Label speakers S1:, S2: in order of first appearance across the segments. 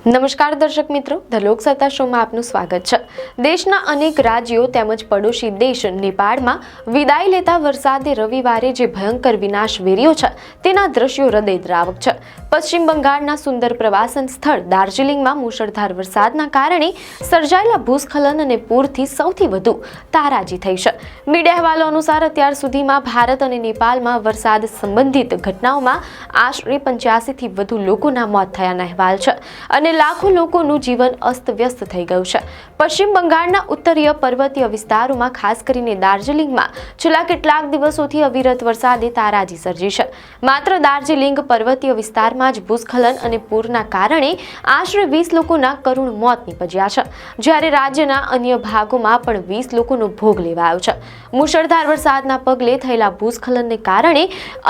S1: નમસ્કાર દર્શક મિત્રો, ધ લોકસત્તા શોમાં આપનું સ્વાગત છે। દેશના અનેક રાજ્યો તેમજ પડોશી દેશ નેપાળમાં વિદાય લેતા વરસાદે રવિવારે જે ભયંકર વિનાશ વેર્યો છે તેના દ્રશ્યો હૃદયદ્રાવક છે। પશ્ચિમ બંગાળના સુંદર પ્રવાસન સ્થળ દાર્જિલિંગમાં મુશળધાર વરસાદના કારણે સર્જાયેલા ભૂસ્ખલન અને પૂરથી સૌથી વધુ તારાજી થઈ છે। મીડિયા અહેવાલો અનુસાર અત્યાર સુધીમાં ભારત અને નેપાળમાં વરસાદ સંબંધિત ઘટનાઓમાં આશરે 85થી વધુ લોકોના મોત થયાના અહેવાલ છે અને લાખો લોકોનું જીવન અસ્તવ્યસ્ત થઈ ગયું છે। પશ્ચિમ બંગાળના ઉત્તરીય પર્વતીય વિસ્તારોમાં ખાસ કરીને દાર્જિલિંગમાં છેલ્લા કેટલાક દિવસોથી અવિરત વરસાદે તારાજી સર્જી છે। માત્ર દાર્જિલિંગ પર્વતીય વિસ્તારમાં જ ભૂસ્ખલન અને પૂરના કારણે આશરે 20 લોકોના કરુણ મોત નીપજ્યા છે, જ્યારે રાજ્યના અન્ય ભાગોમાં પણ 20 લોકોનો ભોગ લેવાયો છે। મુશળધાર વરસાદના પગલે થયેલા ભૂસ્ખલનને કારણે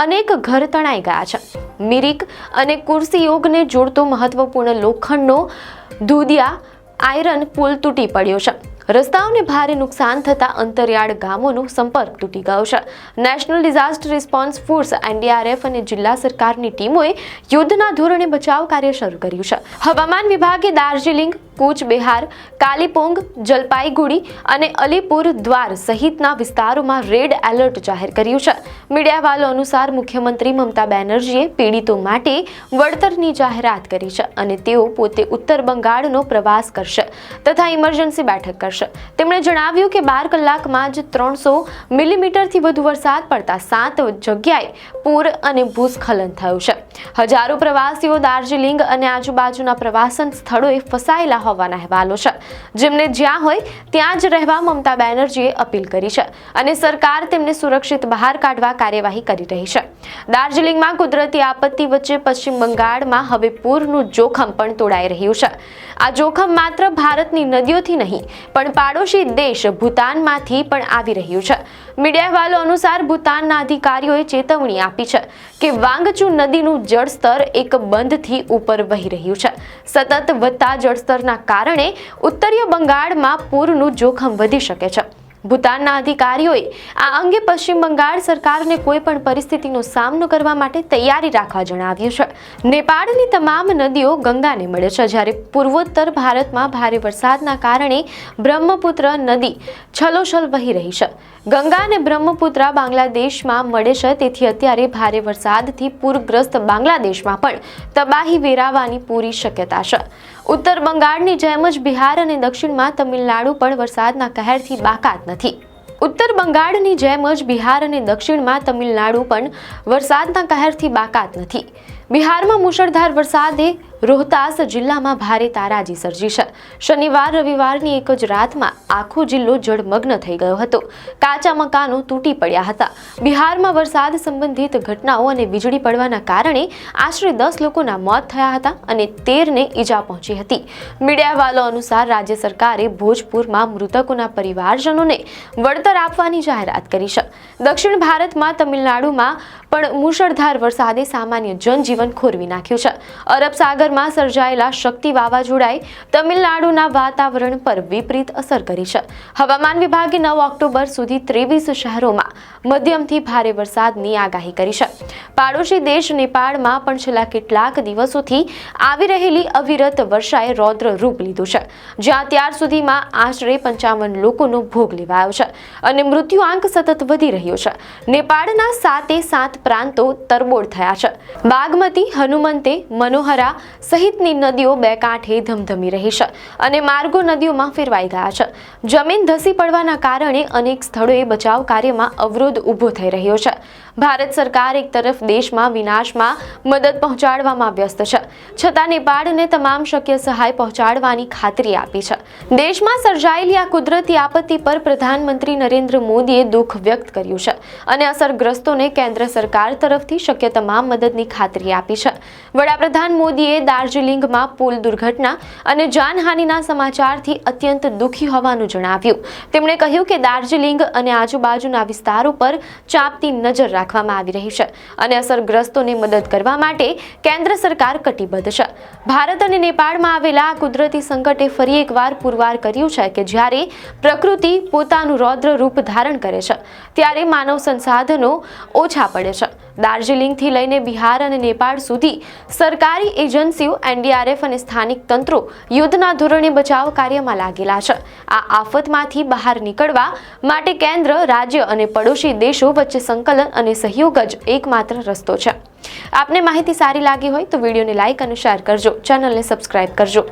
S1: અનેક ઘર તણાઈ ગયા છે। મિરિક અને કુર્સિયોગને જોડતો મહત્વપૂર્ણ લોખંડનો ધુધિયા આયરન પુલ તૂટી પડ્યો છે। રસ્તાઓને ભારે નુકસાન થતા અંતરિયાળ ગામોનો સંપર્ક તૂટી ગયો છે। National disaster response force NDRF અને જિલ્લા સરકારની ટીમોએ યુદ્ધના ધોરણે બચાવ કાર્ય શરૂ કર્યું છે। હવામાન વિભાગે દાર્જિલિંગ, કૂચ બિહાર, કાલિપોંગ, જલપાઈગુડી અને અલીપુર દ્વાર સહિતના વિસ્તારોમાં રેડ એલર્ટ જાહેર કર્યું છે। મીડિયા અહેવાલો અનુસાર મુખ્યમંત્રી મમતા બેનર્જીએ પીડિતો માટે વળતરની જાહેરાત કરી છે અને તેઓ પોતે ઉત્તર બંગાળનો પ્રવાસ કરશે તથા ઇમરજન્સી બેઠક કરશે। તેમણે જણાવ્યું કે 12 કલાકમાં જ 300 મિલીમીટરથી વધુ વરસાદ પડતા 7 જગ્યાએ પૂર અને ભૂસ્ખલન થયું છે। હજારો પ્રવાસીઓ દાર્જિલિંગ અને આજુબાજુના પ્રવાસન સ્થળોએ ફસાયેલા હોવાના અહેવાલો છે, જેમને જ્યાં હોય ત્યાં જ રહેવા મમતા બેનર્જીએ અપીલ કરી છે અને સરકાર તેમને સુરક્ષિત બહાર કાઢવા કાર્યવાહી કરી રહી છે। દાર્જિલિંગમાં કુદરતી આપત્તિ વચ્ચે પશ્ચિમ બંગાળમાં હવે પૂરનું જોખમ પણ તોડાઈ રહ્યું છે। આ જોખમ માત્ર ભારતની નદીઓથી નહીં પણ પાડોશી દેશ ભૂતાનમાંથી પણ આવી રહ્યું છે। મીડિયા અહેવાલો અનુસાર ભૂતાનના અધિકારીઓએ ચેતવણી આપી છે કે વાંગચુ નદીનું જળસ્તર એક બંધથી ઉપર વહી રહ્યું છે। સતત વધતા જળસ્તરના કારણે ઉત્તરીય બંગાળમાં પૂરનું જોખમ વધી શકે છે। ભૂતાનના અધિકારીઓએ આ અંગે પશ્ચિમ બંગાળ સરકારને કોઈ પણ પરિસ્થિતિનો સામનો કરવા માટે તૈયારી રાખવા જણાવ્યું છે। નેપાળની તમામ નદીઓ ગંગાને મળે છે, જ્યારે પૂર્વોત્તર ભારતમાં ભારે વરસાદના કારણે બ્રહ્મપુત્ર નદી છલોછલ વહી રહી છે। ગંગા અને બ્રહ્મપુત્ર બાંગ્લાદેશમાં મળે છે, તેથી અત્યારે ભારે વરસાદથી પૂરગ્રસ્ત બાંગ્લાદેશમાં પણ તબાહી વેરાવાની પૂરી શક્યતા છે। ઉત્તર બંગાળની જેમ જ બિહાર અને દક્ષિણમાં તમિલનાડુ પણ વરસાદના કહેરથી બાકાત નથી। ઉત્તર બંગાળની જેમ જ બિહાર અને દક્ષિણમાં તમિલનાડુ પણ વરસાદના કહેરથી બાકાત નથી। બિહારમાં મુશળધાર વરસાદે રોહતાસ જિલ્લામાં ભારે તારાજી સર્જી છે। શનિવાર રવિવારની એક જ રાતમાં આખો જિલ્લો જળમગ્ન થઈ ગયો હતો। કાચા મકાનો તૂટી પડ્યા હતા। બિહારમાં વરસાદ સંબંધિત ઘટનાઓ અને વીજળી પડવાના કારણે આશરે 10 લોકોના મોત થયા હતા અને 13ને ઈજા પહોંચી હતી। મીડિયા અહેવાલો અનુસાર રાજ્ય સરકારે ભોજપુરમાં મૃતકોના પરિવારજનોને વળતર આપવાની જાહેરાત કરી છે। દક્ષિણ ભારતમાં તમિલનાડુમાં પણ મુશળધાર વરસાદે સામાન્ય જનજીવન ખોરવી નાખ્યું છે। અરબ સાગરમાં સર્જાયેલા શક્તિ વાવાઝોડાએ તમિલનાડુના વાતાવરણ પર વિપરીત અસર કરી છે। હવામાન વિભાગે 9 ઓક્ટોબર સુધી 23 શહેરોમાં મધ્યમથી ભારે વરસાદની આગાહી કરી છે। પાડોશી દેશ નેપાળમાં પણ છેલ્લા કેટલાક દિવસોથી આવી રહેલી અવિરત વર્ષાએ રૌદ્ર રૂપ લીધું છે, જ્યાં અત્યાર સુધીમાં આશરે 55 લોકોનો ભોગ લેવાયો છે અને મૃત્યુઆંક સતત વધી રહ્યો છે। નેપાળના 7 પ્રાંતો તરબોળ થયા છે। બાગમતી, હનુમંતે, મનોહરા સહિતની નદીઓ બે કાંઠે ધમધમી રહી છે અને માર્ગો નદીઓમાં ફેરવાઈ ગયા છે। જમીન ધસી પડવાના કારણે અનેક સ્થળોએ બચાવ કાર્યમાં અવરોધ ઊભો થઈ રહ્યો છે। ભારત સરકાર એક તરફ દેશમાં વિનાશમાં મદદ પહોંચાડવામાં વ્યસ્ત છે, છતાં નેપાળને તમામ શક્ય સહાય પહોંચાડવાની ખાતરી આપી છે। દેશમાં સર્જાયેલી આ કુદરતી આપત્તિ પર પ્રધાનમંત્રી નરેન્દ્ર મોદીએ દુઃખ વ્યક્ત કર્યું છે અને અસરગ્રસ્તોને કેન્દ્ર સરકાર તરફથી શક્ય તમામ મદદની ખાતરી આપી છે। વડાપ્રધાન મોદીએ દાર્જિલિંગમાં પુલ દુર્ઘટના અને જાનહાનિના સમાચારથી અત્યંત દુઃખી હોવાનું જણાવ્યું। તેમણે કહ્યું કે દાર્જિલિંગ અને આજુબાજુના વિસ્તારો પર ચાંપતી નજર રાખવામાં આવી રહી છે અને અસરગ્રસ્તોને મદદ કરવા માટે કેન્દ્ર સરકાર કટિબદ્ધ છે। ભારત અને નેપાળમાં આવેલા આ કુદરતી સંકટે ફરી એકવાર પુરવાર કર્યું છે કે જ્યારે પ્રકૃતિ પોતાનું રૌદ્ર રૂપ ધારણ કરે છે ત્યારે માનવ સંસાધનો ઓછા પડે છે। દાર્જિલિંગથી લઈને બિહાર અને નેપાળ સુધી સરકારી એજન્સીઓ, NDRF અને સ્થાનિક તંત્રો યુદ્ધના ધોરણે બચાવ કાર્યમાં લાગેલા છે. આ આફતમાંથી બહાર નીકળવા માટે કેન્દ્ર, રાજ્ય અને પડોશી દેશો વચ્ચે સંકલન અને સહયોગ જ એકમાત્ર રસ્તો છે. આપને માહિતી સારી લાગી હોય તો વિડીયોને લાઇક અને શેર કરજો, ચેનલને સબસ્ક્રાઇબ કરજો.